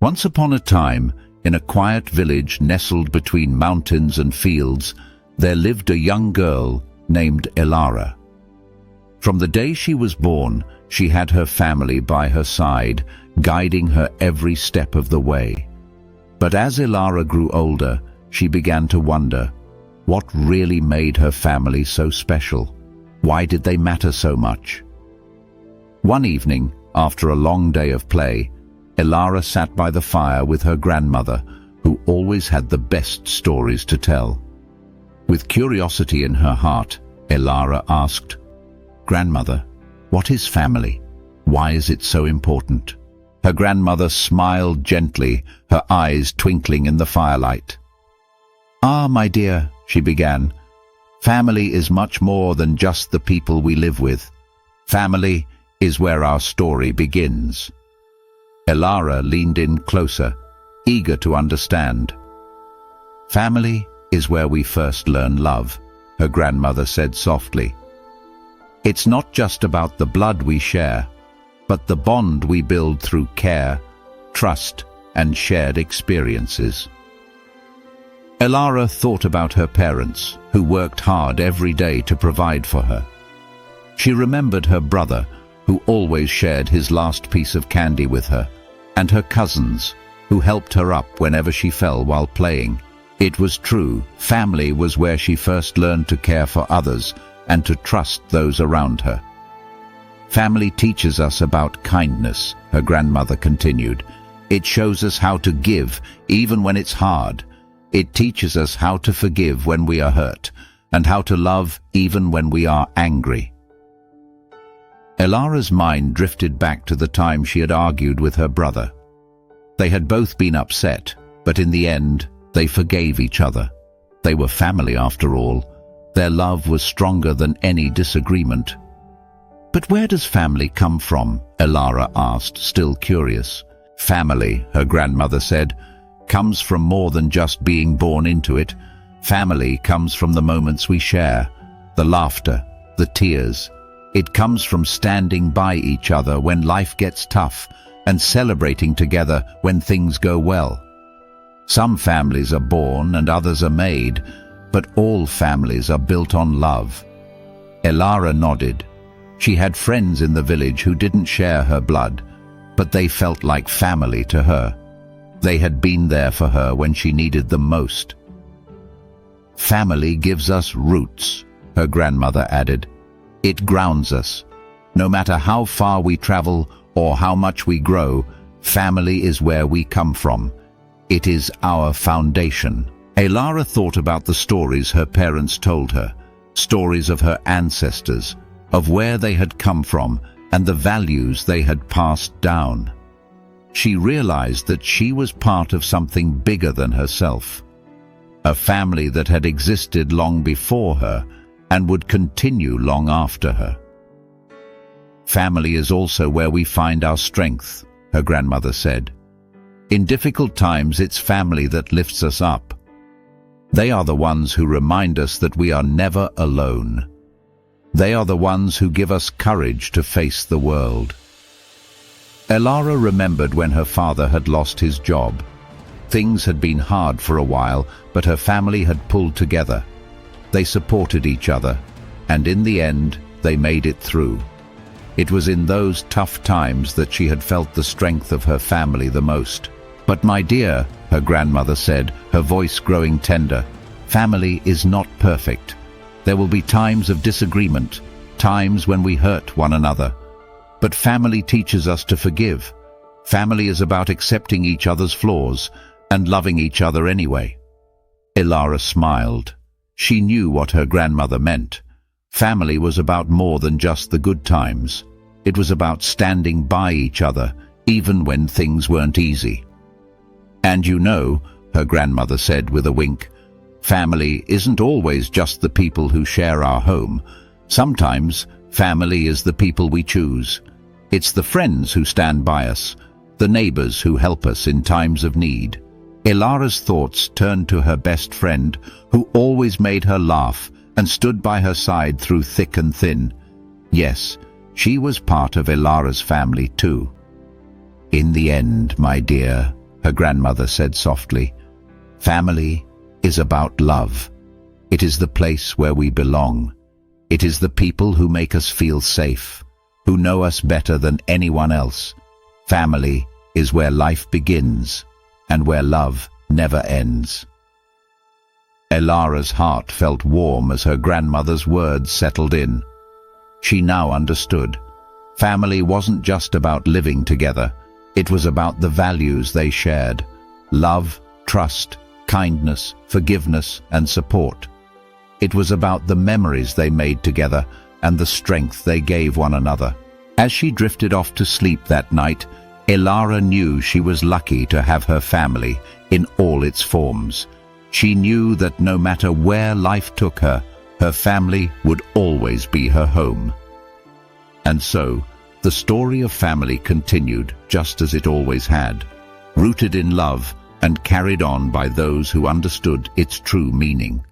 Once upon a time, in a quiet village nestled between mountains and fields, there lived a young girl named Elara. From the day she was born, she had her family by her side, guiding her every step of the way. But as Elara grew older, she began to wonder, what really made her family so special? Why did they matter so much? One evening, after a long day of play, Elara sat by the fire with her grandmother, who always had the best stories to tell. With curiosity in her heart, Elara asked, "Grandmother, what is family? Why is it so important?" Her grandmother smiled gently, her eyes twinkling in the firelight. "Ah, my dear," she began, "family is much more than just the people we live with. Family is where our story begins." Elara leaned in closer, eager to understand. "Family is where we first learn love," her grandmother said softly. "It's not just about the blood we share, but the bond we build through care, trust, and shared experiences." Elara thought about her parents, who worked hard every day to provide for her. She remembered her brother, who always shared his last piece of candy with her, and her cousins, who helped her up whenever she fell while playing. It was true, family was where she first learned to care for others and to trust those around her. "Family teaches us about kindness," her grandmother continued. "It shows us how to give, even when it's hard. It teaches us how to forgive when we are hurt, and how to love even when we are angry." Elara's mind drifted back to the time she had argued with her brother. They had both been upset, but in the end, they forgave each other. They were family after all. Their love was stronger than any disagreement. "But where does family come from?" Elara asked, still curious. "Family," her grandmother said, "comes from more than just being born into it. Family comes from the moments we share, the laughter, the tears. It comes from standing by each other when life gets tough and celebrating together when things go well. Some families are born and others are made, but all families are built on love." Elara nodded. She had friends in the village who didn't share her blood, but they felt like family to her. They had been there for her when she needed them most. "Family gives us roots," her grandmother added. "It grounds us. No matter how far we travel or how much we grow, family is where we come from. It is our foundation." Elara thought about the stories her parents told her, stories of her ancestors, of where they had come from and the values they had passed down. She realized that she was part of something bigger than herself, a family that had existed long before her and would continue long after her. "Family is also where we find our strength," her grandmother said. "In difficult times, it's family that lifts us up. They are the ones who remind us that we are never alone. They are the ones who give us courage to face the world." Elara remembered when her father had lost his job. Things had been hard for a while, but her family had pulled together. They supported each other, and in the end, they made it through. It was in those tough times that she had felt the strength of her family the most. "But my dear," her grandmother said, her voice growing tender, "family is not perfect. There will be times of disagreement, times when we hurt one another. But family teaches us to forgive. Family is about accepting each other's flaws and loving each other anyway." Elara smiled. She knew what her grandmother meant. Family was about more than just the good times. It was about standing by each other, even when things weren't easy. "And you know," her grandmother said with a wink, "family isn't always just the people who share our home. Sometimes family is the people we choose. It's the friends who stand by us, the neighbors who help us in times of need." Elara's thoughts turned to her best friend, who always made her laugh and stood by her side through thick and thin. Yes, she was part of Elara's family too. "In the end, my dear," her grandmother said softly. Family is about love. It is the place where we belong. It is the people who make us feel safe, who know us better than anyone else. Family is where life begins and where love never ends. Elara's heart felt warm as her grandmother's words settled in. She now understood. Family wasn't just about living together. It was about the values they shared: love, trust, kindness, forgiveness, and support. It was about the memories they made together and the strength they gave one another. As she drifted off to sleep that night, Elara knew she was lucky to have her family in all its forms. She knew that no matter where life took her, her family would always be her home. And so, the story of family continued just as it always had, rooted in love and carried on by those who understood its true meaning.